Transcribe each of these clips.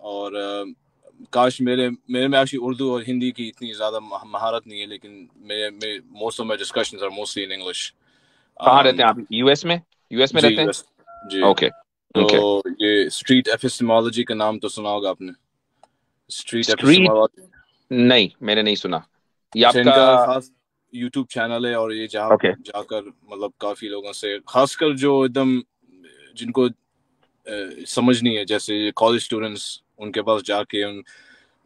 और काश मेरे मेरे में एक्चुअली उर्दू और हिंदी की इतनी ज़्यादा महारत नहीं है, लेकिन मेरे most of my discussions are mostly in English. कहाँ रहते हैं आप? यूएस में जी रहते हैं? यूएस। जी। ओके। तो ओके। ये स्ट्रीट एपिस्टेमोलॉजी का नाम तो सुना होगा आपने। Street street? एपिस्टेमोलॉजी। नहीं, मैंने नहीं सुना। ये अच्छा, आपका? इनका खास यूट्यूब चैनल है, और ये जहाँ ओके। जाकर मतलब काफी लोगों से, खासकर जो एकदम जिनको समझ नहीं है, जैसे कॉलेज स्टूडेंट्स, उनके पास जाके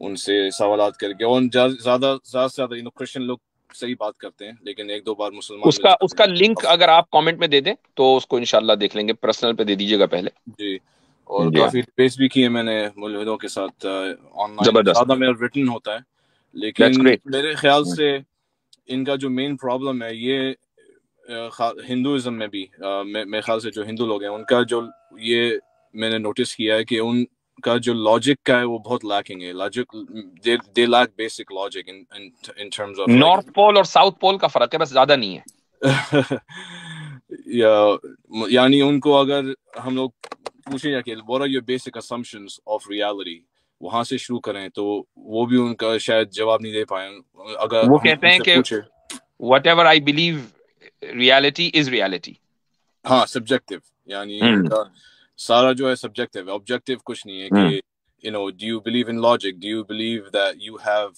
उनसे सवालात करके, और ज्यादा से ज्यादा क्रिश्चियन लोग सही बात करते हैं, लेकिन एक दो बार मुसलमान मिल उसका जाते उसका लिंक हैं। अगर आप कमेंट में दे दें तो उसको इंशाल्लाह देख लेंगे। पर्सनल पे दे दीजिएगा पहले। जी। और जी हाँ। काफी डिबेट्स भी किए मैंने मुल्हिदों के साथ ऑनलाइन। जबरदस्त। ज्यादा मेरा रिटन होता है, दैट्स लेकिन ग्रेट। मेरे ख्याल से इनका जो मेन प्रॉब्लम है ये हिंदुइज्म में भी, मेरे ख्याल से जो हिंदू लोग हैं उनका जो, ये मैंने नोटिस किया है कि उनका जो लॉजिक का है वो बहुत लैकिंग है। Logic, they lack basic logic in in terms of north pole और साउथ पोल का फर्क है, बस, ज्यादा नहीं है। या यानी उनको अगर हम लोग पूछे कि what are your basic assumptions of reality, वहां से शुरू करें, तो वो भी उनका शायद जवाब नहीं दे पाए। अगर वो हम कहते हैं उनसे कि पूछे, what ever I believe, reality is reality. हाँ सब्जेक्टिव, यानी हम्म। उनका सारा जो है सब्जेक्टिव है, ऑब्जेक्टिव कुछ नहीं है कि हम्म। do you believe in logic, do you believe that you have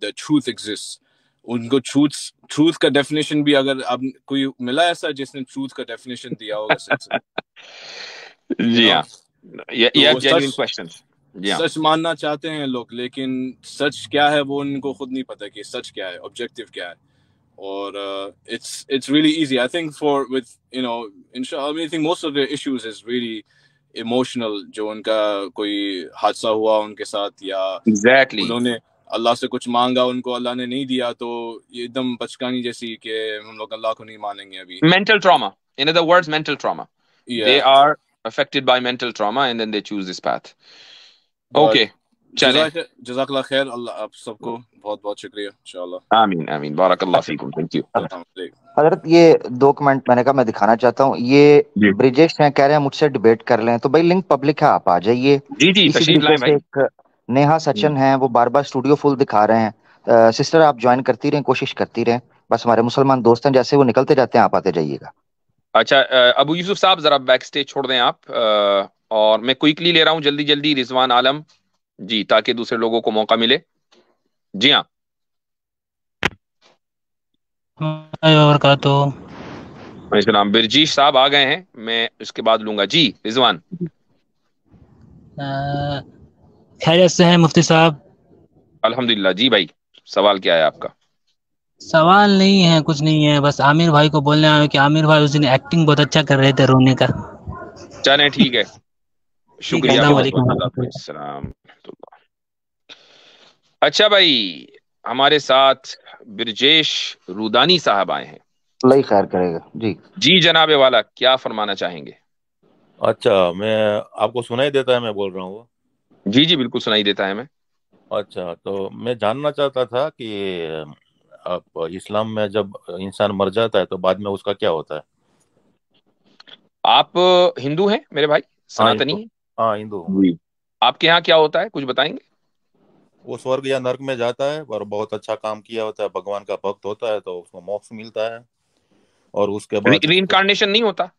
that truth exists। उनको ट्रूथ का डेफिनेशन भी, अगर आप कोई मिला ऐसा जिसने ट्रूथ का डेफिनेशन दिया होगा सही से, यू जी नो हाँ। ये तो हैव वो जेन्युइन सच क्वेश्चंस। जी हाँ। सच मानना चाहते हैं लोग, लेकिन सच क्या है वो उनको खुद नहीं पता कि सच क्या है, ऑब्जेक्टिव क्या है। or it's really easy, I think, for with inshallah, I mean, I think most of the issues is really emotional, जो उनका कोई हादसा हुआ उनके साथ, या एग्जैक्टली। उन्होंने अल्लाह से कुछ मांगा, उनको अल्लाह ने नहीं दिया, तो ये एकदम बचकानी जैसी कि हम लोग अल्लाह को नहीं मानेंगे अभी। Mental trauma, in other words mental trauma. They Yeah, are affected by mental trauma and then they choose this path. but Okay, चलें। जज़ाकल्लाह खैर, अल्लाह आप सबको बहुत बहुत शुक्रिया, इंशाल्लाह। आमीन आमीन, बारकल्लाह अच्छा फीकुम, थैंक यू। अस्सलाम वालेकुम। हजरत, ये 2 कमेंट मैंने कहा मैं दिखाना चाहता हूँ। ये जी ब्रिजेश हैं, कह रहे हैं मुझसे डिबेट कर लें, तो भाई लिंक पब्लिक है, आप आ जाइए। जी जी, इसी तशरीफ तरीके लाएं से भाई। एक नेहा सचिन है, वो बार बार स्टूडियो फुल दिखा रहे हैं। सिस्टर आप ज्वाइन करती रहें, कोशिश करती रहें, बस हमारे मुसलमान दोस्त हैं, जैसे वो निकलते जाते हैं आप आते जाइएगा। अच्छा, अबू यूसुफ साहब जरा बैक स्टेज छोड़ दें आप, और मैं क्विकली ले रहा हूँ जल्दी जल्दी रिजवान आलम जी, ताकि दूसरे लोगों को मौका मिले। जी हाँ। वबरकातु। सलाम, बिरजीश साहब आ गए हैं, मैं उसके बाद लूंगा जी रिजवान। खैरियत से हैं मुफ्ती साहब? अल्हम्दुलिल्लाह जी भाई, सवाल क्या है आपका? सवाल नहीं है, कुछ नहीं है, बस आमिर भाई को बोलने आया हूं कि आमिर भाई उस दिन एक्टिंग बहुत अच्छा कर रहे थे रोने का। चलें ठीक है, ठीक है, शुक्रिया अस्सलाम बहुत बहुत, वालेकुम। अल्लाह हाफिज, सलाम। अच्छा भाई, हमारे साथ बिरजेश रूदानी साहब आए हैं। अल्लाह ही खैर करेगा जी। जी जनाबे वाला, क्या फरमाना चाहेंगे? अच्छा, मैं आपको सुनाई देता है मैं बोल रहा हूँ? जी जी बिल्कुल सुनाई देता है हमें। अच्छा, तो मैं जानना चाहता था कि आप इस्लाम में जब इंसान मर जाता है तो बाद में उसका क्या होता है? आप हिंदू हैं मेरे भाई, हाँ सनातनी हिंदू। हैं? हाँ हिंदू हूँ। जी। आपके यहाँ क्या होता है, कुछ बताएंगे? वो स्वर्ग या नर्क में जाता है और बहुत अच्छा काम किया होता है, भगवान का भक्त होता है, तो उसको मोक्ष मिलता है। और उसके बाद रीइंकारनेशन नहीं होता?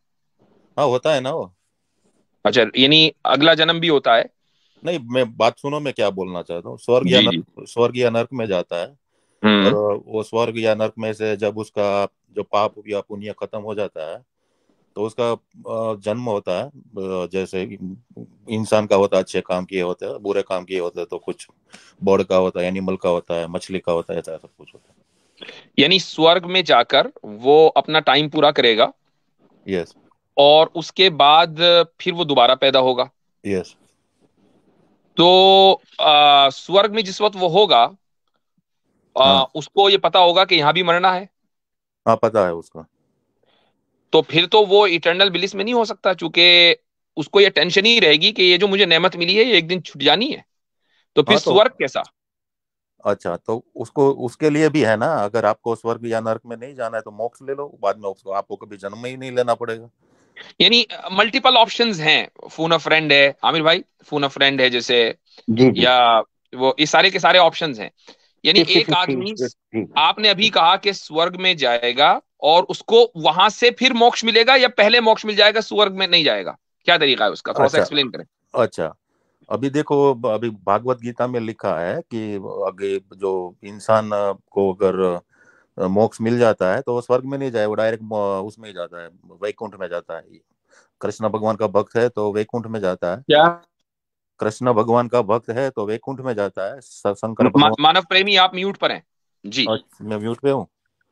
हाँ होता है ना वो। अच्छा, यानी अगला जन्म भी होता है? नहीं, मैं बात सुनो, मैं क्या बोलना चाहता हूँ। जी जी। स्वर्ग या नर्क में जाता है। और हम्म। वो स्वर्ग या नर्क में से जब उसका जो पाप या पुण्य खत्म हो जाता है, तो उसका जन्म होता है। जैसे इंसान का होता है, अच्छे काम किए होते हैं, बुरे काम किए होते हैं, तो कुछ बर्ड का होता है, एनिमल का होता है, मछली का होता है, ऐसा सब कुछ होता यानी स्वर्ग में जाकर वो अपना टाइम पूरा करेगा है। यस। और उसके बाद फिर वो दोबारा पैदा होगा। यस। तो स्वर्ग में जिस वक्त वो होगा, हाँ। उसको ये पता होगा कि यहाँ भी मरना है। हाँ पता है उसका। तो फिर तो वो इटर्नल ब्लिस में नहीं हो सकता, चूंकि उसको ये टेंशन ही रहेगी कि ये जो मुझे नेमत मिली है ये एक दिन छूट जानी है। तो फिर हाँ तो स्वर्ग कैसा? अच्छा, तो उसको उसके लिए भी है ना, अगर आपको स्वर्ग या नर्क में नहीं जाना है तो मोक्ष ले लो, बाद में उसको आपको कभी जन्म ही नहीं लेना पड़ेगा। यानी मल्टीपल ऑप्शंस हैं। फोन अ फ्रेंड है आमिर भाई, फोन अ फ्रेंड है, जैसे जी जी, या वो इस सारे के सारे ऑप्शंस हैं। यानी 50 एक 50 आदमी, जी। आपने अभी कहा कि स्वर्ग में जाएगा और उसको वहां से फिर मोक्ष मिलेगा, या पहले मोक्ष मिल जाएगा स्वर्ग में नहीं जाएगा? क्या तरीका है उसका, थोड़ा सा अच्छा एक्सप्लेन करें। अच्छा, अभी देखो, अभी भागवत गीता में लिखा है कि आगे जो इंसान को अगर मोक्ष मिल जाता है तो वो स्वर्ग में नहीं जाए, वो डायरेक्ट उसमें ही जाता है, वैकुंठ में जाता है। कृष्ण भगवान का भक्त है तो वैकुंठ में जाता है। क्या? कृष्ण भगवान का भक्त है तो वैकुंठ में जाता है। शंकर भगवान। मानव प्रेमी, आप म्यूट पर हैं जी। मैं म्यूट पे हूँ।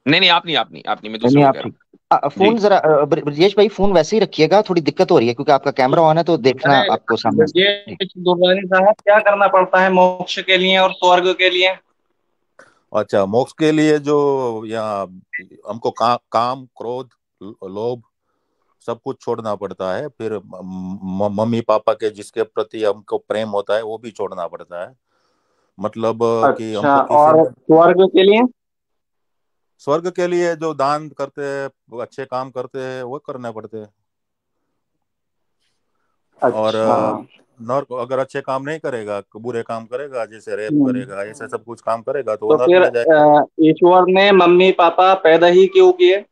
नहीं नहीं, आप नहीं, आप नहीं, आप नहीं, मैं नहीं दूसरे नहीं, को आप कह रहा ठीक। हूँ जी। फोन जरा ब्रजेश भाई फोन वैसे ही रखिएगा, थोड़ी दिक्कत हो रही है क्योंकि आपका कैमरा ऑन है तो देखना अरे आपको सामने से। जी। ये दुर्गानी साहब, क्या करना पड़ता है मोक्ष के लिए और स्वर्ग के लिए? अच्छा, मोक्ष के लिए जो यहाँ हमको काम, क्रोध, लोभ, सब कुछ छोड़ना पड़ता है। फिर मम्मी पापा के जिसके प्रति हमको प्रेम होता है वो भी छोड़ना पड़ता है। मतलब कि अच्छा, हमको किसी और ने, स्वर्ग के लिए? स्वर्ग के लिए जो दान करते हैं, वो अच्छे काम करते हैं, वो करने पड़ते हैं। और अच्छा। नर्क अगर अच्छे काम नहीं करेगा, बुरे काम करेगा, जैसे रेप हम्म। करेगा, ऐसे सब कुछ काम करेगा तो वो तो नर्क फिर में जाएगा। ईश्वर ने मम्मी पापा पैदा ही क्यों किए?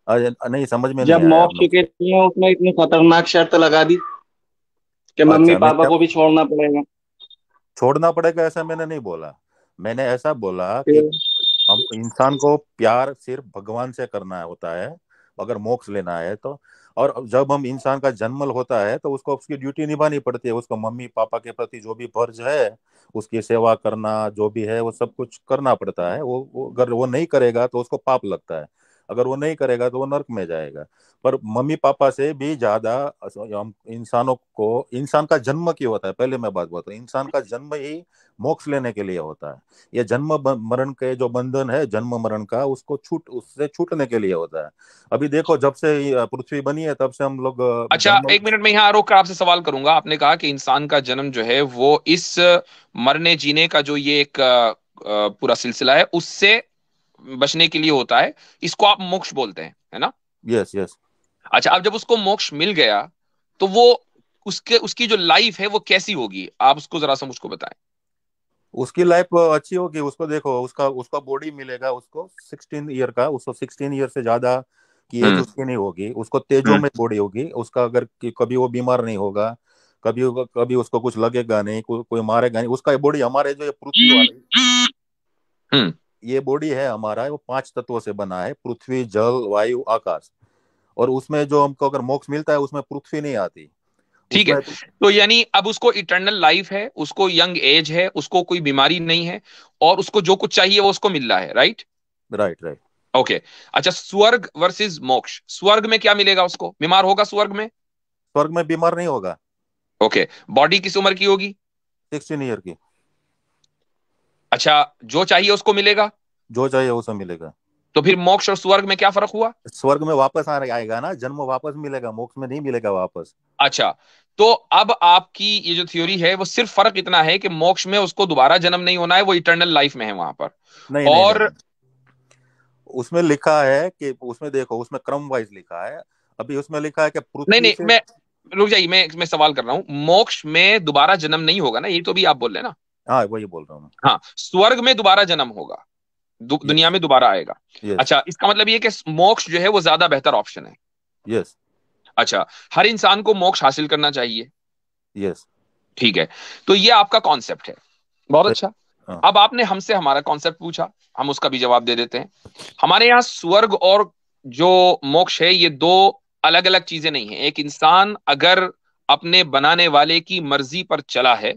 नहीं, समझ में नहीं जब आया आप मोक्ष लोग। के लिए उसने इतनी खतरनाक शर्त लगा दी कि मम्मी अच्छा, नहीं, पापा को भी छोड़ना पड़ेगा। छोड़ना पड़ेगा ऐसा मैंने नहीं बोला। मैंने ऐसा बोला कि फिर हम इंसान को प्यार सिर्फ भगवान से करना होता है अगर मोक्ष लेना है तो। और जब हम इंसान का जन्म होता है तो उसको उसकी ड्यूटी निभानी पड़ती है, उसको मम्मी पापा के प्रति जो भी फर्ज है, उसकी सेवा करना जो भी है वो सब कुछ करना पड़ता है। वो अगर वो नहीं करेगा तो उसको पाप लगता है, अगर वो नहीं करेगा तो वो नर्क में जाएगा। पर मम्मी पापा से भी ज्यादा हम इंसानों को, इंसान का जन्म क्यों होता है, पहले मैं बात बताऊं, इंसान का जन्म ही मोक्ष लेने के लिए होता है। ये जन्म मरण के जो बंधन है जन्म मरण का, उससे छूटने के लिए होता है। अभी देखो, जब से पृथ्वी बनी है तब से हम लोग अच्छा, जन्म। एक मिनट में यहाँ रोक कर आपसे सवाल करूंगा। आपने कहा कि इंसान का जन्म जो है वो इस मरने जीने का जो ये एक पूरा सिलसिला है उससे बचने के लिए होता है, इसको आप मोक्ष बोलते हैं, है ना? Yes yes. अच्छा, अब जब उसको मोक्ष मिल गया तो वो उसके उसकी जो लाइफ है वो कैसी होगी, आप उसको जरा सा मुझको बताएं। उसकी लाइफ अच्छी होगी। उसको देखो, उसका उसका बॉडी मिलेगा उसको 16 ईयर का, उसको 16 ईयर से ज्यादा की एज हम्म। उसकी नहीं होगी। उसको तेजो हम्म। में बॉडी होगी उसका, अगर कभी वो बीमार नहीं होगा, कभी कभी उसको कुछ लगेगा नहीं, कोई मारेगा नहीं। उसका बॉडी हमारे जो ये पृथ्वी वाले, हम्म। ये बॉडी है हमारा, वो 5 तत्वों से बना है, पृथ्वी, जल, वायु, आकाश। और उसमें जो हमको अगर मोक्ष मिलता है उसमें पृथ्वी नहीं आती ठीक है। उसमें। तो यानी अब उसको इटर्नल लाइफ है, उसको यंग एज है, उसको कोई बीमारी नहीं है, और उसको जो कुछ चाहिए वो उसको मिल रहा है, राइट? Right right. ओके। अच्छा, स्वर्ग वर्सेस मोक्ष, स्वर्ग में क्या मिलेगा उसको? बीमार होगा स्वर्ग में? स्वर्ग में बीमार नहीं होगा। ओके। बॉडी किस उम्र की होगी? 16 ईयर की। अच्छा, जो चाहिए उसको मिलेगा? जो चाहिए वो सब मिलेगा। तो फिर मोक्ष और स्वर्ग में क्या फर्क हुआ? स्वर्ग में वापस आएगा ना, जन्म वापस मिलेगा, मोक्ष में नहीं मिलेगा वापस। अच्छा, तो अब आपकी ये जो थ्योरी है वो सिर्फ फर्क इतना है कि मोक्ष में उसको दोबारा जन्म नहीं होना है, वो इटर्नल लाइफ में है वहां पर। नहीं नहीं नहीं और नहीं, उसमें लिखा है कि, उसमें देखो, उसमें क्रम वाइज लिखा है। अभी उसमें लिखा है कि नहीं पृथ्वी नहीं, से। मैं रुक जाइए, मैं सवाल कर रहा हूं, मोक्ष में दोबारा जन्म नहीं होगा ना, ये तो भी आप बोल रहे हैं ना? हाँ, वही बोल रहा हूँ मैं। हाँ, स्वर्ग में दोबारा जन्म होगा, दुनिया यस में दोबारा आएगा। यस अच्छा, इसका मतलब ये कि मोक्ष जो है वो ज्यादा बेहतर ऑप्शन है। यस अच्छा, हर इंसान को मोक्ष हासिल करना चाहिए, यस। ठीक है। तो ये आपका कॉन्सेप्ट है, बहुत अच्छा। हाँ। अब आपने हमसे हमारा कॉन्सेप्ट पूछा, हम उसका भी जवाब दे देते हैं। हमारे यहाँ स्वर्ग और जो मोक्ष है ये दो अलग अलग चीजें नहीं है। एक इंसान अगर अपने बनाने वाले की मर्जी पर चला है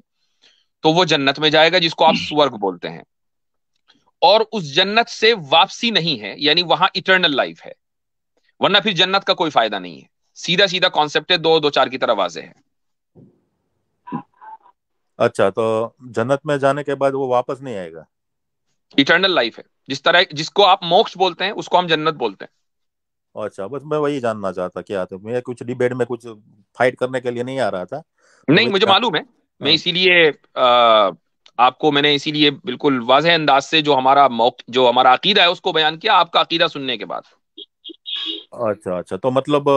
तो वो जन्नत में जाएगा, जिसको आप स्वर्ग बोलते हैं, और उस जन्नत से वापसी नहीं है, यानी वहां इटर्नल लाइफ है, वरना फिर जन्नत का कोई फायदा नहीं है। सीधा सीधा कॉन्सेप्ट है, दो दो चार की तरह वाजे है। अच्छा, तो जन्नत में जाने के बाद वो वापस नहीं आएगा? इटर्नल लाइफ है, जिस तरह जिसको आप मोक्ष बोलते हैं उसको हम जन्नत बोलते हैं। अच्छा, बस मैं वही जानना चाहता क्या था, मैं कुछ डिबेट में कुछ फाइट करने के लिए नहीं आ रहा था। मैं नहीं, वही मुझे जान। मालूम है। मैं हाँ। इसीलिए आपको मैंने इसीलिए बिल्कुल वाज़ेह अंदाज से जो हमारा अकीदा है उसको बयान किया, आपका अकीदा सुनने के बाद। अच्छा अच्छा, तो मतलब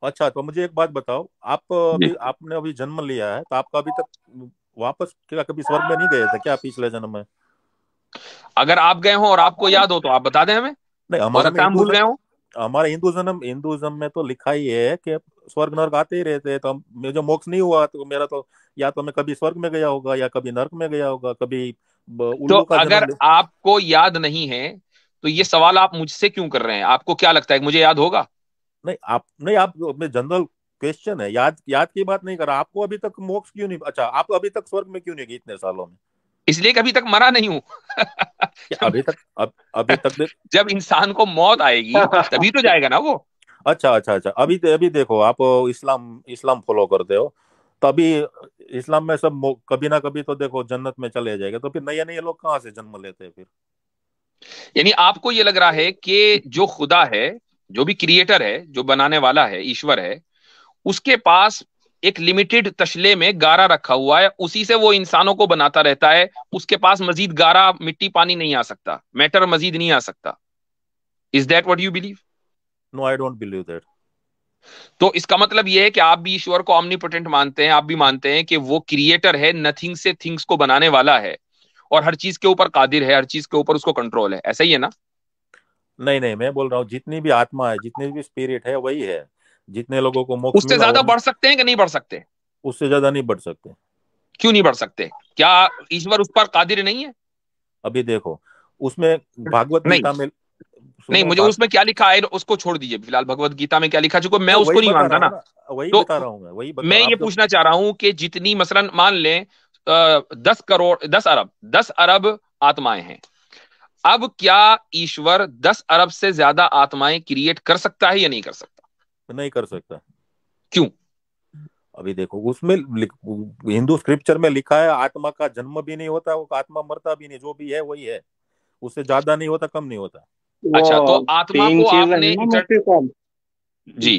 अच्छा, तो मुझे एक बात बताओ, आप जी। अभी आपने अभी जन्म लिया है तो आपका अभी तक वापस क्या कभी स्वर्ग में नहीं गए थे क्या पिछले जन्म में? अगर आप गए हो और आपको याद हो तो आप बता दें हमें, नहीं, हो सकता है हम भूल गए हो। हमारे हिंदुज्म में तो लिखा ही है कि स्वर्ग नर्क आते ही रहते हैं। तो मुझे जो मोक्ष नहीं हुआ तो मेरा तो या तो मैं कभी स्वर्ग में गया होगा या कभी नर्क में गया होगा, कभी तो उल्लू का अगर जन्म। आपको याद नहीं है तो ये सवाल आप मुझसे क्यों कर रहे हैं? आपको क्या लगता है कि मुझे याद होगा? नहीं आप जनरल क्वेश्चन है, याद याद की बात नहीं कर रहा। आपको अभी तक मोक्ष क्यों नहीं, अच्छा आप अभी तक स्वर्ग में क्यों नहीं गए इतने सालों में? इसलिए कभी तक मरा नहीं हूं। अभी तक देख। जब इंसान को मौत आएगी तभी तो जाएगा ना वो। अच्छा, अभी अभी देखो, आप इस्लाम इस्लाम फॉलो करते हो, तो अभी इस्लाम में सब कभी ना कभी तो देखो जन्नत में चले जाएगा, तो फिर नए नए लोग कहाँ से जन्म लेते हैं फिर? यानी आपको ये लग रहा है कि जो खुदा है, जो भी क्रिएटर है, जो बनाने वाला है, ईश्वर है, उसके पास एक लिमिटेड तशले में गारा रखा हुआ है, उसी से वो इंसानों को बनाता रहता है। उसके पास मजीद गारा, मिट्टी, पानी नहीं आ सकता, मैटर मजीद नहीं आ सकता। Is that what you believe? No, I don't believe that. तो इसका मतलब यह है कि आप भी ईश्वर को ऑमनीपोटेंट मानते हैं, आप भी मानते हैं कि वो क्रिएटर है, नथिंग से थिंग्स को बनाने वाला है, और हर चीज के ऊपर कादिर है, हर चीज के ऊपर उसको कंट्रोल है। ऐसा ही है ना? नहीं, मैं बोल रहा हूँ जितनी भी आत्मा है, जितनी भी स्पिरिट है, वही है। जितने लोगों को मोक्ष उससे मिला वो ज्यादा बढ़ सकते हैं कि नहीं बढ़ सकते? उससे ज्यादा नहीं बढ़ सकते। क्यों नहीं बढ़ सकते? क्या ईश्वर उस पर कादिर नहीं है? अभी देखो, उसमें भागवत नहीं, गीता में, नहीं, सुनो मुझे उसमें क्या लिखा है उसको छोड़ दीजिए फिलहाल। भगवत गीता में क्या लिखा, जो मैं तो उसको वही नहीं बता मानता रहा हूँ ना। ना, वही तो बता रहा हूँ, मैं वही बता मैं रहा हूँ। ये आप जब पूछना चाह रहा हूं कि जितनी मसलन मान लें 10 करोड़, 10 अरब, 10 अरब आत्माएं हैं, अब क्या ईश्वर 10 अरब से ज्यादा आत्माएं क्रिएट कर सकता है या नहीं कर सकता? नहीं कर सकता। क्यों? अभी देखो, उसमें हिंदू स्क्रिप्चर में लिखा है आत्मा का जन्म भी नहीं होता, वो आत्मा मरता भी नहीं, जो भी है वही है। उससे ज्यादा नहीं होता, कम नहीं होता। अच्छा, तो वो आत्मा तीन को चीजें आपने हैं ना मुफ्ती साहब, जी,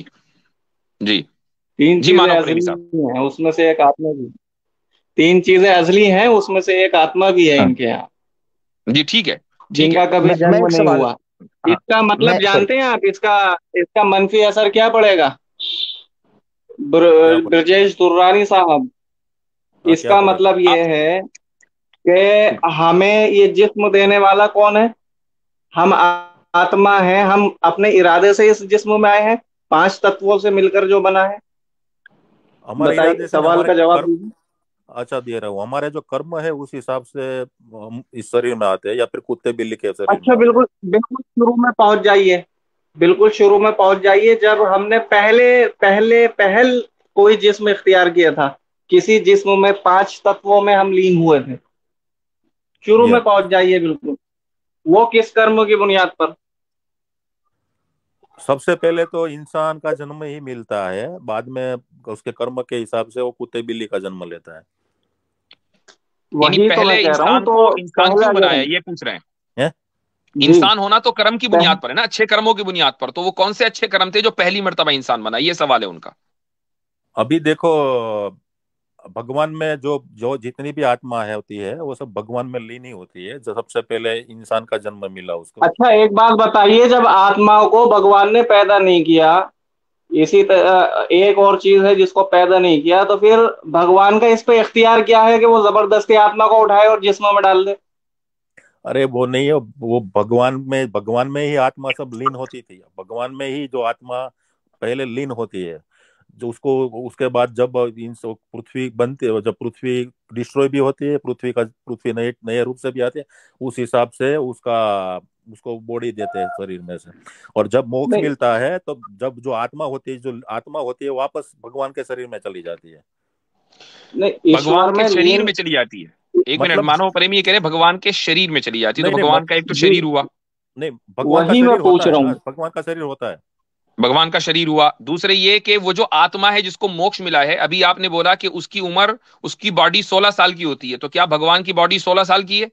जी, तीन जी, चीजें मानव प्रेमी असली साहब। हैं उसमें से एक आत्मा भी, तीन चीजें असली हैं उसमें से एक आत्मा भी है हाँ इनके यहाँ, जी, ठीक है, ठीक है। जिनका कभी मैं जन्म एक नहीं सवाल। हुआ। हाँ, इसका मैं मतलब सॉरी। जानते हैं आप, इसका इसका मनफी असर क्या पड़ेगा? क्या ब्रजेश दुर्रानी साहब, क्या इसका पड़ेगा? मतलब ये है कि हमें ये जिस्म देने वाला कौन है? हम आत्मा है, हम अपने इरादे से इस जिस्म में आए हैं, पांच तत्वों से मिलकर जो बना है। हमारे बताइए, इरादे से नहीं, सवाल हमारे का जवाब कर्म। दीजिए। अच्छा, दे रहा हूँ, हमारे जो कर्म है उस हिसाब से हम इस शरीर में आते हैं, या फिर कुत्ते बिल्ली के शरीर में अच्छा, आते हैं। बिल्कुल बिल्कुल शुरू में पहुंच जाइए, बिल्कुल शुरू में पहुंच जाइए, जब हमने पहले पहले पहल कोई जिस्म इख्तियार किया था, किसी जिस्म में पांच तत्वों में हम लीन हुए थे। शुरू में या पहुंच जाइए बिल्कुल। वो किस कर्म की बुनियाद पर? सबसे पहले तो इंसान का जन्म ही मिलता है, बाद में उसके कर्म के हिसाब से वो कुत्ते बिल्ली का जन्म लेता है। यानी वही तो पहले मैं कह रहा हूँ, इंसान तो को इंसान पहला क्यों बनाया, जन्म। ये पूछ रहे हैं? हैं? जी। इंसान होना तो कर्म की पह, बुनियाद पर है ना, अच्छे कर्मों की बुनियाद पर। तो वो कौन से अच्छे कर्म थे जो पहली मर्तबा इंसान बना, ये सवाल है उनका। अभी देखो, भगवान में जो जो जितनी भी आत्मा है होती है, वो सब भगवान में लीन ही होती है। जो सबसे पहले इंसान का जन्म मिला उसको। अच्छा, एक बात बताइए, जब आत्माओं को भगवान ने पैदा नहीं किया, इसी तरह एक और चीज है जिसको पैदा नहीं किया, तो फिर भगवान का इस पे इख्तियार क्या है कि वो जबरदस्ती आत्मा को उठाए और जिस्म में डाल दे? अरे वो नहीं है, वो भगवान में ही आत्मा सब लीन होती थी। भगवान में ही जो आत्मा पहले लीन होती है, जो उसको उसके बाद जब इन सब पृथ्वी बनती है, जब पृथ्वी डिस्ट्रॉय भी होती है, पृथ्वी नए नए रूप से भी आती है, उस हिसाब से उसको बॉडी देते हैं शरीर में से। और जब मोक्ष नहीं मिलता है, तो जब जो आत्मा होती है वापस भगवान के शरीर में चली जाती है। नहीं, भगवान ईश्वर के में शरीर लीन। में चली जाती है? एक मिनट, मतलब मानव प्रेमी ये कह रहे हैं भगवान के शरीर में चली जाती है, तो नहीं नहीं भगवान का एक तो जी, शरीर हुआ। नहीं, भगवान का वही मैं शरीर पूछ होता है रहा ना, हूँ। भगवान का शरीर होता है। भगवान का शरीर हुआ। दूसरे ये कि वो जो आत्मा है जिसको मोक्ष मिला है, अभी आपने बोला कि उसकी उम्र, उसकी बॉडी 16 साल की होती है, तो क्या भगवान की बॉडी 16 साल की है?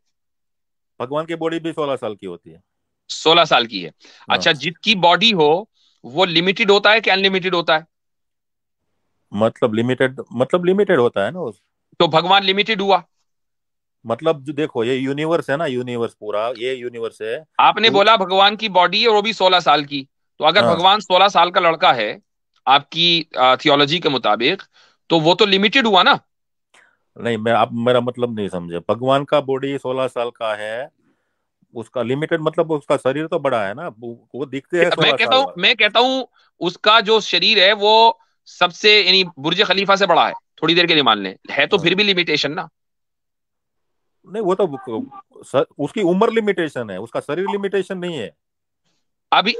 भगवान की बॉडी भी 16 साल की होती है। 16 साल की है। हाँ, अच्छा, जिसकी बॉडी हो वो लिमिटेड होता है कि अनलिमिटेड होता है? मतलब लिमिटेड होता है ना तो भगवान लिमिटेड हुआ। मतलब जो देखो, ये यूनिवर्स है ना, यूनिवर्स पूरा ये यूनिवर्स है। आपने तो बोला भगवान की बॉडी है और वो भी 16 साल की, तो अगर हाँ, भगवान 16 साल का लड़का है आपकी थियोलॉजी के मुताबिक, तो वो तो लिमिटेड हुआ ना। नहीं, मैं आप मेरा मतलब नहीं समझे। भगवान का बॉडी 16 साल का है, उसका लिमिटेड मतलब उसका शरीर तो बड़ा है ना, वो दिखते हैं 16 साल वाला। मैं कहता हूं उसका जो शरीर है वो सबसे यानी बुर्ज खलीफा से बड़ा है, थोड़ी देर के लिए मान लें, है तो फिर हाँ। भी लिमिटेशन ना। नहीं, वो तो उसकी उम्र लिमिटेशन है, उसका शरीर लिमिटेशन नहीं है। अभी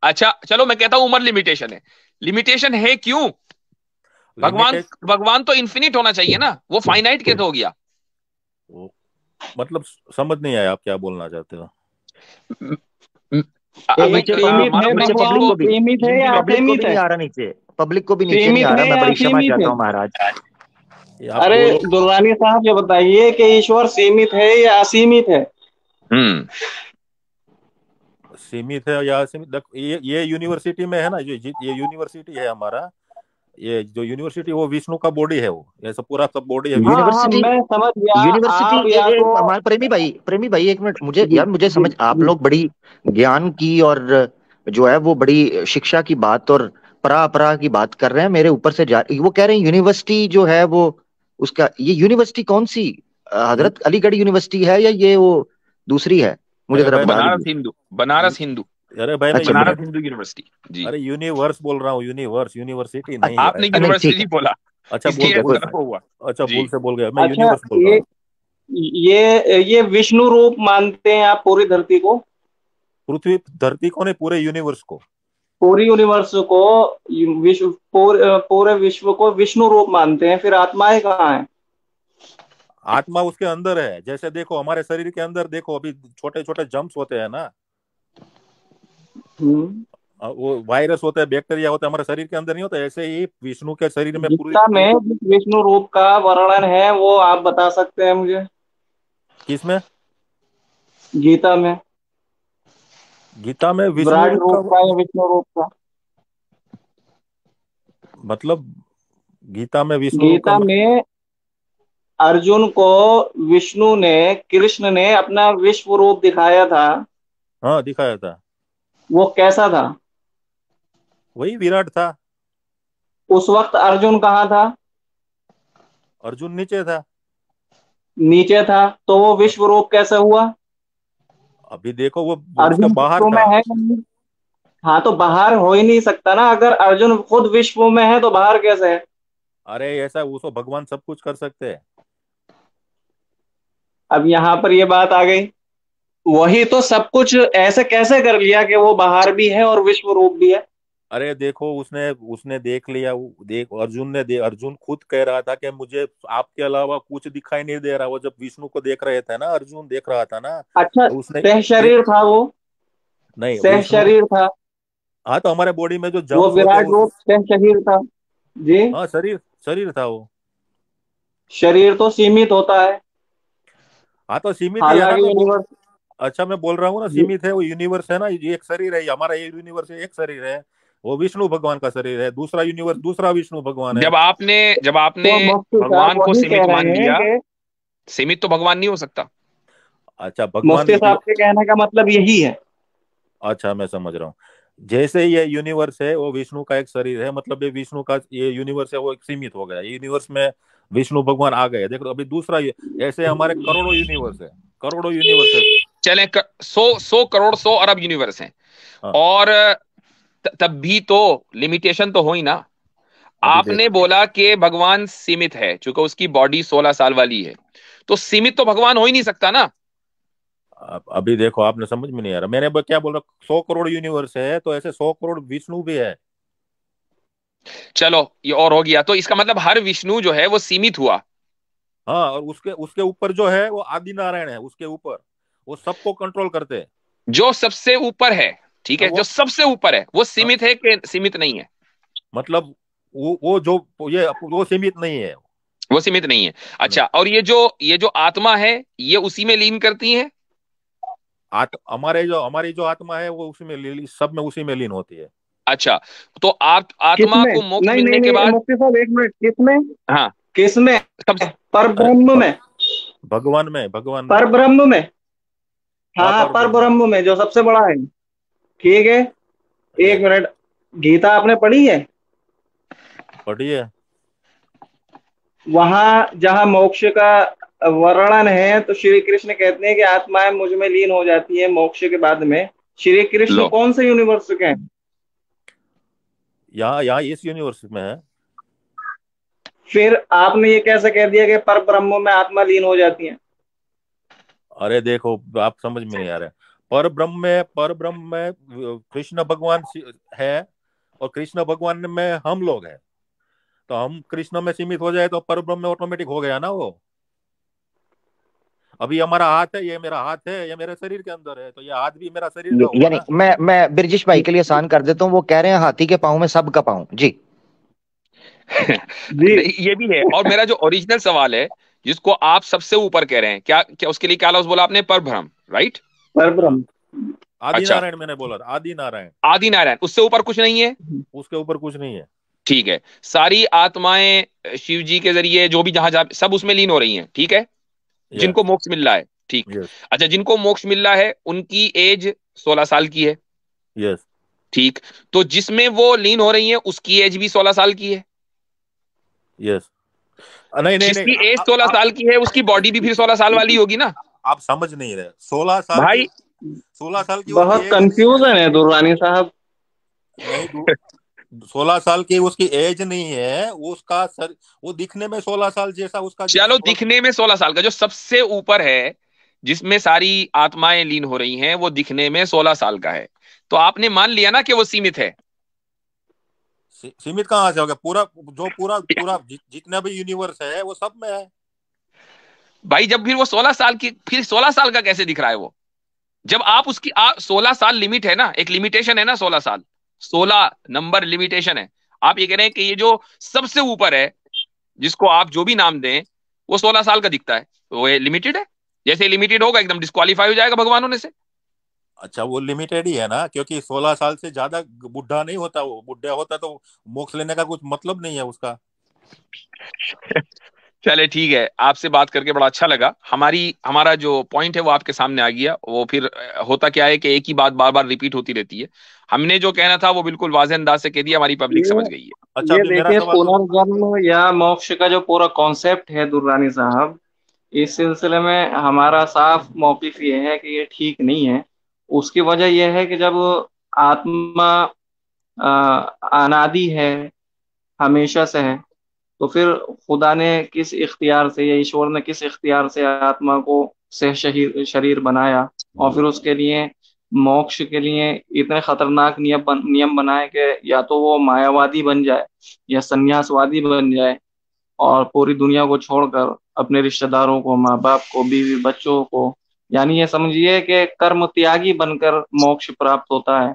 अच्छा चलो मैं कहता हूं उम्र लिमिटेशन है। लिमिटेशन है क्यों? भगवान लिमिटेड भगवान तो इन्फिनिट होना चाहिए ना, वो फाइनाइट कैसे हो गया? मतलब समझ नहीं आया आप क्या बोलना चाहते हो। म- म- ये अभी नीचे सीमित मानो है किसी चीज भगवान, को सीमित है या पब्लिक को असीमित भी नहीं है? आ रहा नीचे, पब्लिक को भी नीचे नहीं सीमित आ रहा। है मैं या बड़ी क्षमा असीमित चाहता है? हूँ महाराज। ये आप अरे बोलो। दुर्रानी साहब, ये बताइए कि ईश्वर सीमित है या असीमित है? हम्म सीमित है या असीमित, ये यूनिवर्सिटी में है ना, ये यूनिवर्सिटी है हमारा, ये जो यूनिवर्सिटी वो विष्णु का बॉडी है, वो ऐसा पूरा सब बॉडी है हाँ विष्णु का। हाँ, यूनिवर्सिटी, मैं समझ गया। यूनिवर्सिटी आप या तो हमारे प्रेमी भाई एक मिनट, मुझे जी यार मुझे जी समझ, आप जी लोग बड़ी ज्ञान की और जो है वो बड़ी शिक्षा की बात और परा की बात कर रहे हैं, मेरे ऊपर से जा, वो कह रहे हैं यूनिवर्सिटी जो है वो उसका, ये यूनिवर्सिटी कौन सी, यू- हजरत अलीगढ़ यूनिवर्सिटी है या ये वो दूसरी है? मुझे अरे जरा भाई मैं बता बनारस दीजिए। हिंदू, यू- बनारस हिंदू, अरे भाई मैं अच्छा बनारस हिंदू यूनिवर्सिटी जी। अरे यूनिवर्स बोल रहा हूँ, यूनिवर्स, यूनिवर्सिटी नहीं आपने भाई। नहीं यूनिवर्सिटी ठीक नहीं है, बोला, अच्छा इसलिए बोल गलत हुआ। अच्छा जी भूल से बोल गया, मैं अच्छा, यूनिवर्स बोल रहा ये हूँ। ये विष्णु रूप मानते हैं आप पूरी धरती को? पृथ्वी धरती को नहीं, पूरे यूनिवर्स को। पूरी यूनिवर्स को, पूरे विश्व को विष्णु रूप मानते हैं, फिर आत्माएं कहाँ हैं? आत्मा उसके अंदर है, जैसे देखो हमारे शरीर के अंदर देखो, अभी छोटे छोटे जम्स होते हैं ना, हम्म। वो वायरस होता है, बैक्टीरिया होता है, हमारे शरीर के अंदर नहीं होता, ऐसे ही विष्णु के शरीर में पूरी गीता में जिस विष्णु रूप का वर्णन है वो आप बता सकते हैं मुझे? किसमें? गीता में गीता में विष्णु विराट रूप का रूप का या विष्णु रूप का? मतलब, गीता में विष्णु रूप का गीता में अर्जुन को विष्णु ने, कृष्ण ने अपना विश्व रूप दिखाया था, हाँ दिखाया था। वो कैसा था? वही विराट था। उस वक्त अर्जुन कहाँ था? अर्जुन नीचे था। नीचे था, तो वो विश्व रूप कैसे हुआ? अभी देखो वो उसके अर्जुन बाहर विश्व में था। है या नहीं? हाँ, तो बाहर हो ही नहीं सकता ना, अगर अर्जुन खुद विश्व में है तो बाहर कैसे है? अरे ऐसा, उसको भगवान सब कुछ कर सकते हैं। अब यहाँ पर ये बात आ गई, वही तो सब कुछ ऐसे कैसे कर लिया कि वो बाहर भी है और विश्व रूप भी है? अरे देखो उसने उसने देख लिया, देख अर्जुन ने अर्जुन खुद कह रहा था कि मुझे आपके अलावा कुछ दिखाई नहीं दे रहा, वो जब विष्णु को देख रहे थे ना, अर्जुन देख रहा था ना, अच्छा, तो उसने सह शरीर था वो? नहीं सह विष्णु, शरीर था? हाँ तो हमारे बॉडी में जो वो जम्स होते हैं विराट रूप सह शरीर था जी? हाँ शरीर, शरीर था वो। शरीर तो सीमित होता है, हाँ तो सीमित ही है ना, हालांकि मैं बोल, यूनिवर्स अच्छा मैं बोल रहा हूँ ना, सीमित है, वो यूनिवर्स है ना, ये एक शरीर है, हमारा ये यूनिवर्स है, एक शरीर है, वो विष्णु भगवान का शरीर है, दूसरा यूनिवर्स दूसरा विष्णु भगवान है। जब आपने तो मुफ्ती साहब भगवान को वही कह सीमित मान रहे हैं लिया, कि सीमित तो भगवान नहीं हो सकता। अच्छा भगवान मुफ्ती साहब के कहने का मतलब यही है। अच्छा मैं समझ रहा हूँ। जैसे ये यूनिवर्स है वो विष्णु का एक शरीर है, मतलब ये विष्णु का ये यूनिवर्स है वो एक सीमित हो गया, ये यूनिवर्स में विष्णु भगवान आ गए, देखो अभी दूसरा ऐसे हमारे करोड़ों यूनिवर्स है, करोड़ों यूनिवर्स है। चले 100 करोड़ 100 अरब यूनिवर्स हैं, हाँ और तब भी तो लिमिटेशन तो हो ही ना। अभी देख, आपने बोला कि भगवान सीमित है क्योंकि उसकी बॉडी 16 साल वाली है, तो सीमित तो भगवान हो ही नहीं सकता ना। अभी देखो आपने समझ में नहीं आ रहा, मैंने क्या बोल रहा, 100 करोड़ यूनिवर्स है तो ऐसे 100 करोड़ विष्णु भी है। चलो ये और हो गया, तो इसका मतलब हर विष्णु जो है वो सीमित हुआ। हाँ और उसके उसके ऊपर जो है वो आदि नारायण है, उसके ऊपर वो सबको कंट्रोल करते हैं। जो सबसे ऊपर है, ठीक हाँ, है, जो सबसे ऊपर है वो हाँ, सीमित है कि सीमित नहीं है? मतलब वो जो ये वो सीमित नहीं है। वो सीमित नहीं है। नहीं, अच्छा, और ये जो आत्मा है ये उसी में लीन करती है? हमारी जो आत्मा है वो उसमें सब में उसी में लीन होती है। अच्छा, तो आत्मा किसमें? को मोक्ष नहीं नहीं मिलने के नहीं, बाद, मुफ्ती साहब एक मिनट, किसमें? हाँ, किसमें? सब, पर अरे ब्रह्म में? भगवान में, भगवान में। पर ब्रह्म में? हाँ हाँ, पर पर ब्रह्म। ब्रह्म में जो सबसे बड़ा है। ठीक है, ये एक मिनट, गीता आपने पढ़ी है? पढ़िए। वहां जहां मोक्ष का वर्णन है तो श्री कृष्ण कहते हैं कि आत्माएं मुझ में लीन हो जाती है मोक्ष के बाद में। श्री कृष्ण लो कौन से यूनिवर्स के हैं? यहाँ यहाँ इस यूनिवर्स में है। फिर आपने ये कैसे कह दिया कि पर ब्रह्म में आत्मा लीन हो जाती है? अरे देखो, आप समझ में नहीं आ रहा है। पर ब्रह्म में कृष्ण भगवान है, और कृष्ण भगवान में हम लोग हैं। तो हम कृष्ण में सीमित हो जाए तो पर ब्रह्म में ऑटोमेटिक हो गया ना वो। अभी हमारा हाथ है, ये मेरा हाथ है, ये मेरे शरीर के अंदर है, तो ये हाथ भी मेरा शरीर का हुआ यानी ना। मैं बिरजिश भाई के लिए आसान कर देता हूँ, वो कह रहे हैं हाथी के पाँव में सबका पाँव जी। जी नहीं, ये भी है। और मेरा जो ओरिजिनल सवाल है, जिसको आप सबसे ऊपर कह रहे हैं, क्या क्या उसके लिए क्या लफ्ज बोला आपने? पर भ्रम, राइट? पर ब्रह्म। आदि अच्छा, नारायण मैंने बोला था, आदि नारायण। आदि नारायण, उससे ऊपर कुछ नहीं है? उसके ऊपर कुछ नहीं है। ठीक है। सारी आत्माएं शिव जी के जरिए जो भी जहां जहां सब उसमें लीन हो रही हैं, ठीक है, यस, जिनको मोक्ष मिल रहा है, ठीक। यस, अच्छा, जिनको मोक्ष मिल रहा है उनकी एज 16 साल की है, यस, ठीक। तो जिसमें वो लीन हो रही है उसकी एज भी 16 साल की है। यस। नहीं नहीं नहीं, जिसकी एज 16 साल की है उसकी बॉडी भी फिर 16 साल वाली होगी ना आप समझ नहीं रहे। 16 साल की, भाई? 16 साल की उसकी बहुत एज नहीं है। कंफ्यूजन है दुर्रानी साहब। नहीं, 16 साल की उसकी एज नहीं है। उसका सर, वो दिखने में 16 साल जैसा उसका चलो, दिखने में 16 साल का जो सबसे ऊपर है, जिसमें सारी आत्माएं लीन हो रही हैं, वो दिखने में 16 साल का है। तो आपने मान लिया ना कि वो सीमित है। सीमित कहाँ से हो गया? पूरा जो पूरा पूरा जितना भी यूनिवर्स है वो सब में है। भाई जब फिर वो 16 साल की, फिर 16 साल का कैसे दिख रहा है वो? जब आप उसकी 16 साल लिमिट है ना, एक लिमिटेशन है ना, 16 साल, 16 नंबर लिमिटेशन है। आप ये कह रहे हैं कि ये जो सबसे ऊपर है, जिसको आप जो भी नाम दें, वो 16 साल का दिखता है, तो वो लिमिटेड है। जैसे लिमिटेड होगा एकदम डिस्क्वालीफाई हो जाएगा भगवान होने से। अच्छा, वो लिमिटेड ही है ना, क्योंकि 16 साल से ज्यादा बुढ़ा नहीं होता। वो बुढ़ा होता तो मोक्ष लेने का कुछ मतलब नहीं है उसका। चले ठीक है, आपसे बात करके बड़ा अच्छा लगा। हमारा जो पॉइंट है वो आपके सामने आ गया। वो फिर होता क्या है कि एक ही बात बार बार रिपीट होती रहती है। हमने जो कहना था वो बिल्कुल वाज़ेह अंदाज से कह दिया, हमारी पब्लिक ये समझ गई है। अच्छा, ये अभी मेरा देखिए, सवाल पुनर्जन्म या मोक्ष का जो पूरा कॉन्सेप्ट है दुर्रानी साहब, इस सिलसिले में हमारा साफ मौकिफ ये है कि ये ठीक नहीं है। उसकी वजह यह है कि जब आत्मा अनादि है, हमेशा से है, तो फिर खुदा ने किस इख्तियार से या ईश्वर ने किस इख्तियार से आत्मा को से शरीर शरीर बनाया, और फिर उसके लिए मोक्ष के लिए इतने खतरनाक नियम बनाए कि या तो वो मायावादी बन जाए या सन्यासवादी बन जाए, और पूरी दुनिया को छोड़कर अपने रिश्तेदारों को, माँ बाप को, बीवी बच्चों को, यानी ये समझिए कि कर्म त्यागी बनकर मोक्ष प्राप्त होता है।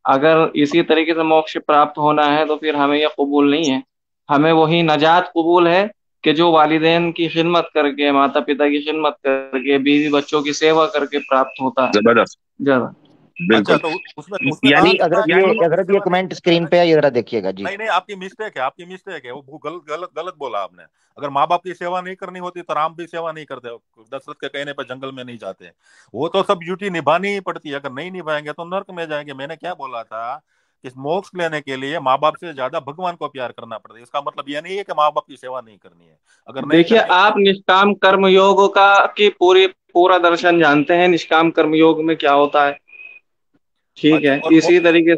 अगर इसी तरीके से मोक्ष प्राप्त होना है तो फिर हमें यह कबूल नहीं है। हमें वही नजात कबूल है कि जो वालिदैन की खिदमत करके, माता पिता की खिदमत करके, बीवी बच्चों की सेवा करके प्राप्त होता है। जबरदस्त, ज्यादा अच्छा, बिल्कुल। तो उसमें उसमें कहा यानी जी था कि माँ बाप की अगर ये सेवा नहीं कमेंट करते स्क्रीन ना। पे है, ये जरा देखिएगा जी। नहीं नहीं, आपकी मिस्टेक है, आपकी मिस्टेक है। वो गलत गलत गलत बोला आपने। अगर माँ बाप की सेवा नहीं करनी होती तो राम भी सेवा नहीं करते, दशरथ के कहने पर जंगल में नहीं जाते। वो तो सब ड्यूटी निभानी ही पड़ती है। अगर नहीं निभाएंगे तो नर्क में जाएंगे। मैंने क्या बोला था कि मोक्ष लेने के लिए माँ बाप से ज्यादा भगवान को प्यार करना पड़ता है। इसका मतलब यह नहीं है कि माँ बाप की सेवा नहीं करनी है। अगर नहीं देखिए, करनी आप निष्काम कर्म योग का की पूरा दर्शन जानते हैं, निष्काम कर्म योग में क्या होता है? ठीक अच्छा, है। इसी अच्छा तरीके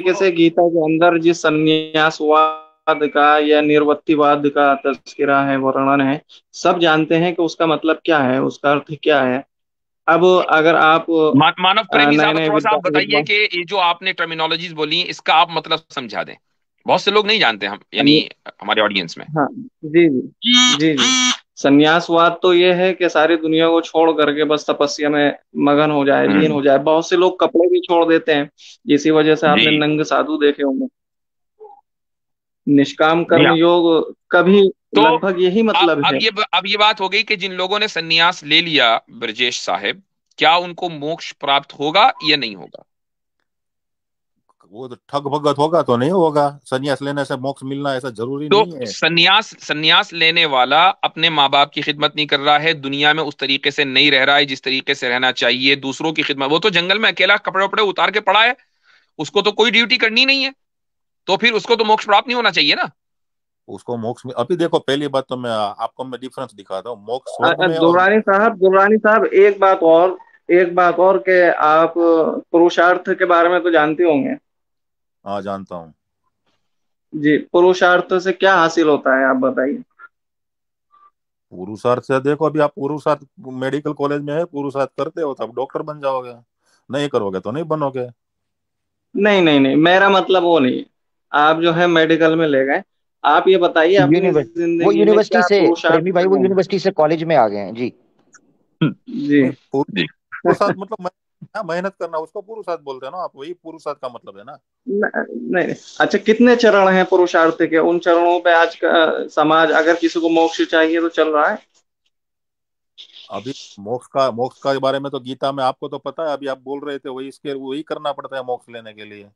सुनो। से गीता के अंदर जिस संन्यासवाद का या निर्वृत्तिवाद का तस्करा है, वर्णन है, सब जानते हैं कि उसका मतलब क्या है, उसका अर्थ क्या है। अब अगर आप मानव प्रेमी नए साहब, नए थोड़ा सा आप बताइए विद्वान, कि ये जो आपने टर्मिनोलॉजीज बोली हैं, इसका आप मतलब समझा दें। बहुत से लोग नहीं जानते, हम यानी हमारे ऑडियंस में। हाँ जी जी जी जी, संन्यासवाद तो ये है कि सारी दुनिया को छोड़ करके बस तपस्या में मगन हो जाए, लीन हम्म, हो जाए। बहुत से लोग कपड़े भी छोड़ देते हैं, इसी वजह से आपने जी नंग साधु देखे होंगे। निष्काम जी कर्म हाँ। योग का भी तो लगभग यही मतलब है। अब ये बात हो गई कि जिन लोगों ने सन्यास ले लिया, ब्रजेश साहब, क्या उनको मोक्ष प्राप्त होगा या नहीं होगा? वो तो ठग भगत होगा तो नहीं होगा। संन्यास लेने से मोक्ष मिलना ऐसा जरूरी तो नहीं है। सन्यास लेने वाला अपने माँ बाप की खिदमत नहीं कर रहा है, दुनिया में उस तरीके से नहीं रह रहा है जिस तरीके से रहना चाहिए, दूसरों की खिदमत, वो तो जंगल में अकेला कपड़े वपड़े उतार के पड़ा है, उसको तो कोई ड्यूटी करनी नहीं है, तो फिर उसको तो मोक्ष प्राप्त नहीं होना चाहिए ना। उसको मोक्ष में, अभी देखो पहली बात तो मैं आपको मैं डिफरेंस दिखाता हूँ, मोक्ष स्वर्ग में और दुर्रानी साहब एक बात और के आप पुरुषार्थ के बारे में तो जानते होंगे। हाँ जानता हूँ। जी, पुरुषार्थ से क्या हासिल होता है आप बताइए। पुरुषार्थ से देखो, अभी आप पुरुषार्थ मेडिकल कॉलेज में है, पुरुषार्थ करते हो तो आप डॉक्टर बन जाओगे, नहीं करोगे तो नहीं बनोगे। नहीं नहीं नहीं, मेरा मतलब वो नहीं है। आप जो है मेडिकल में ले गए, आप ये बताइए अपनी यूनिवर्सिटी, वो जिंदगी में यूनिवर्सिटी क्या से पुरुषार्थ प्रेमी भाई, वो करना है। यूनिवर्सिटी से कॉलेज में आ गए हैं जी। जी नहीं, जी पुरुषार्थ मतलब मेहनत करना, उसको पुरुषार्थ बोलते हैं ना आप, वही पुरुषार्थ का मतलब है ना। नहीं, अच्छा कितने चरण हैं पुरुषार्थ के? उन चरणों पे आज का समाज अगर किसी को मोक्ष चाहिए तो चल रहा है। अभी मोक्ष का बारे में तो गीता में आपको तो पता है, अभी आप बोल रहे थे वही, इसके वही करना पड़ता है मोक्ष लेने के लिए।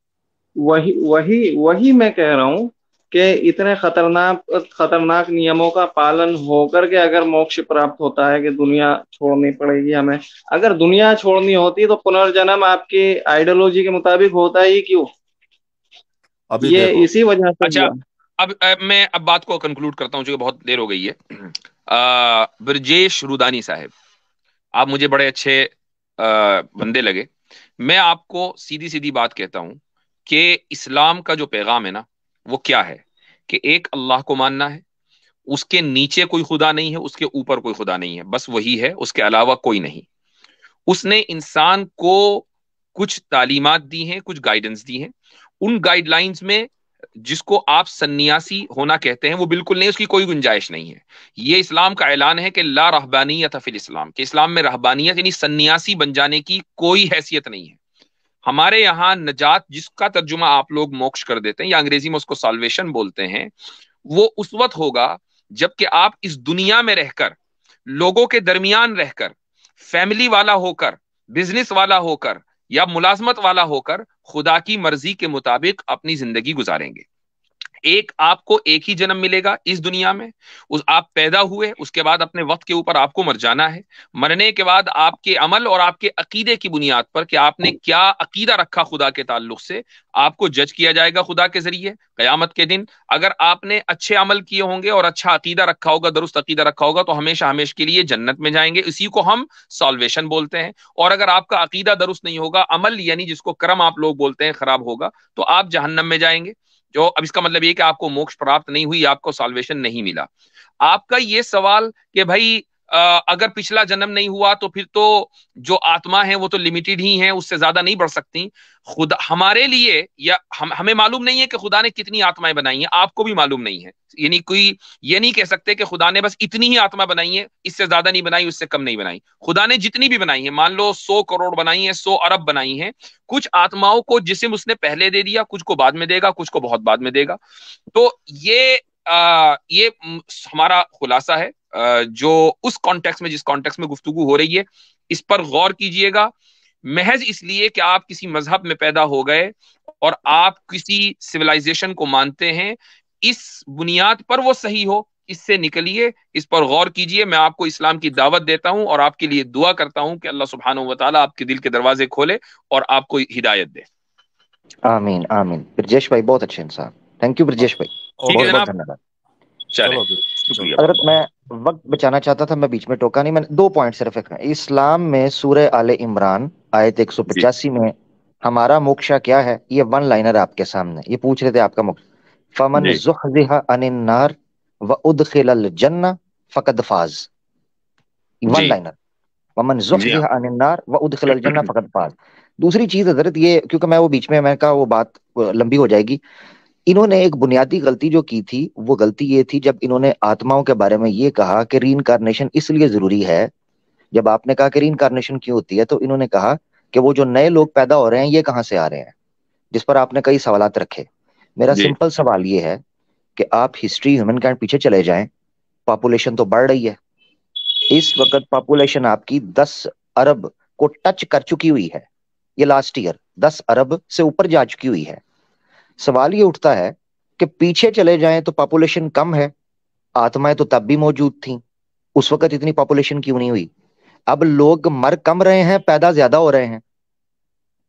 वही वही वही मैं कह रहा हूँ कि इतने खतरनाक खतरनाक नियमों का पालन होकर के अगर मोक्ष प्राप्त होता है कि दुनिया छोड़नी पड़ेगी हमें, अगर दुनिया छोड़नी होती तो पुनर्जन्म आपकी आइडियोलॉजी के मुताबिक होता ही क्यों? अभी ये देखो, इसी वजह से अच्छा, हुआ। अब मैं अब बात को कंक्लूड करता हूं, क्योंकि बहुत देर हो गई है। ब्रजेश रुदानी साहब, आप मुझे बड़े अच्छे बंदे लगे। मैं आपको सीधी सीधी बात कहता हूं कि इस्लाम का जो पैगाम है ना, वो क्या है कि एक अल्लाह को मानना है, उसके नीचे कोई खुदा नहीं है, उसके ऊपर कोई खुदा नहीं है, बस वही है, उसके अलावा कोई नहीं। उसने इंसान को कुछ तालीमात दी हैं, कुछ गाइडेंस दी हैं। उन गाइडलाइंस में जिसको आप सन्यासी होना कहते हैं वो बिल्कुल नहीं, उसकी कोई गुंजाइश नहीं है। ये इस्लाम का ऐलान है कि ला रहबानियत फिल इस्लाम, कि इस्लाम में रहबानियत यानी सन्यासी बन जाने की कोई हैसियत नहीं है। हमारे यहाँ नजात, जिसका तर्जुमा आप लोग मोक्ष कर देते हैं या अंग्रेजी में उसको साल्वेशन बोलते हैं, वो उस वक्त होगा जबकि आप इस दुनिया में रहकर, लोगों के दरमियान रहकर, फैमिली वाला होकर, बिजनेस वाला होकर या मुलाजमत वाला होकर खुदा की मर्जी के मुताबिक अपनी जिंदगी गुजारेंगे। एक आपको एक ही जन्म मिलेगा इस दुनिया में। उस आप पैदा हुए, उसके बाद अपने वक्त के ऊपर आपको मर जाना है। मरने के बाद आपके अमल और आपके अकीदे की बुनियाद पर कि आपने क्या अकीदा रखा खुदा के ताल्लुक से, आपको जज किया जाएगा खुदा के जरिए कयामत के दिन। अगर आपने अच्छे अमल किए होंगे और अच्छा अकीदा रखा होगा, दुरुस्त अकीदा रखा होगा, तो हमेशा हमेशा के लिए जन्नत में जाएंगे। इसी को हम सॉल्वेशन बोलते हैं। और अगर आपका अकीदा दुरुस्त नहीं होगा, अमल यानी जिसको कर्म आप लोग बोलते हैं खराब होगा, तो आप जहन्नम में जाएंगे। जो अब इसका मतलब ये कि आपको मोक्ष प्राप्त नहीं हुई, आपको साल्वेशन नहीं मिला। आपका ये सवाल कि भाई अगर पिछला जन्म नहीं हुआ तो फिर तो जो आत्मा है वो तो लिमिटेड ही है, उससे ज्यादा नहीं बढ़ सकती। खुदा हमारे लिए या हमें मालूम नहीं है कि खुदा ने कितनी आत्माएं बनाई हैं, आपको भी मालूम नहीं है। यानी कोई ये नहीं कह सकते कि खुदा ने बस इतनी ही आत्मा बनाई है, इससे ज्यादा नहीं बनाई, उससे कम नहीं बनाई। खुदा ने जितनी भी बनाई है, मान लो 100 करोड़ बनाई है, 100 अरब बनाई है, कुछ आत्माओं को जिस्म उसने पहले दे दिया, कुछ को बाद में देगा, कुछ को बहुत बाद में देगा। तो ये हमारा खुलासा है जो उस कॉन्टेक्स्ट में, जिस कॉन्टेक्स्ट में गुफ्तगू हो रही है, इस पर गौर कीजिएगा। महज इसलिए कि आप किसी मजहब में पैदा हो गए और आप किसी सिविलाइजेशन को मानते हैं, इस बुनियाद पर वो सही हो, इससे निकलिए, इस पर गौर कीजिए। मैं आपको इस्लाम की दावत देता हूं और आपके लिए दुआ करता हूं कि अल्लाह सुब्हानहू व तआला आपके दिल के दरवाजे खोले और आपको हिदायत दे। आमीन आमीन। ब्रजेश भाई बहुत अच्छे इंसान, थैंक यू ब्रजेश भाई, ठीक बहुत है बहुत जनाब, धन्यवाद। चले, चलो शुक्रिया। हजरत मैं वक्त बचाना चाहता था, मैं बीच में टोका नहीं, मैंने 2 पॉइंट सिर्फ रखना। इस्लाम में सूरह आले इमरान आयत 185 में हमारा मोक्षा क्या है, ये वन लाइनर आपके सामने, ये पूछ रहे थे आपका मोक्ष, फमन ज़ुहज़िहा अनिन नार व उदखिलल जन्नह फकद फाज। वन लाइनर, वमन ज़ुहज़िहा अनिन नार व उदखिलल जन्नह फकद फाज। दूसरी चीज हजरत ये, क्योंकि मैं वो बीच में, मैं कहा वो बात लंबी हो जाएगी। इन्होंने एक बुनियादी गलती जो की थी, वो गलती ये थी जब इन्होंने आत्माओं के बारे में ये कहा कि रीइंकारनेशन इसलिए जरूरी है। जब आपने कहा कि रीइंकारनेशन क्यों होती है, तो इन्होंने कहा कि वो जो नए लोग पैदा हो रहे हैं ये कहां से आ रहे हैं, जिस पर आपने कई सवालात रखे। मेरा सिंपल सवाल ये है कि आप हिस्ट्री ह्यूमन काइंड पीछे चले जाएं, पॉपुलेशन तो बढ़ रही है। इस वक्त पॉपुलेशन आपकी 10 अरब को टच कर चुकी हुई है। ये लास्ट ईयर 10 अरब से ऊपर जा चुकी हुई है। सवाल ये उठता है कि पीछे चले जाएं तो पॉपुलेशन कम है, आत्माएं तो तब भी मौजूद थीं, उस वक्त इतनी पॉपुलेशन क्यों नहीं हुई? अब लोग मर कम रहे हैं, पैदा ज्यादा हो रहे हैं,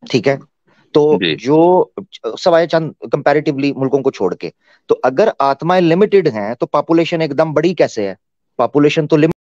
ठीक है। तो जी जो सवाए चंद कंपैरेटिवली मुल्कों को छोड़ के, तो अगर आत्माएं लिमिटेड हैं तो पॉपुलेशन एकदम बड़ी कैसे है? पॉपुलेशन तो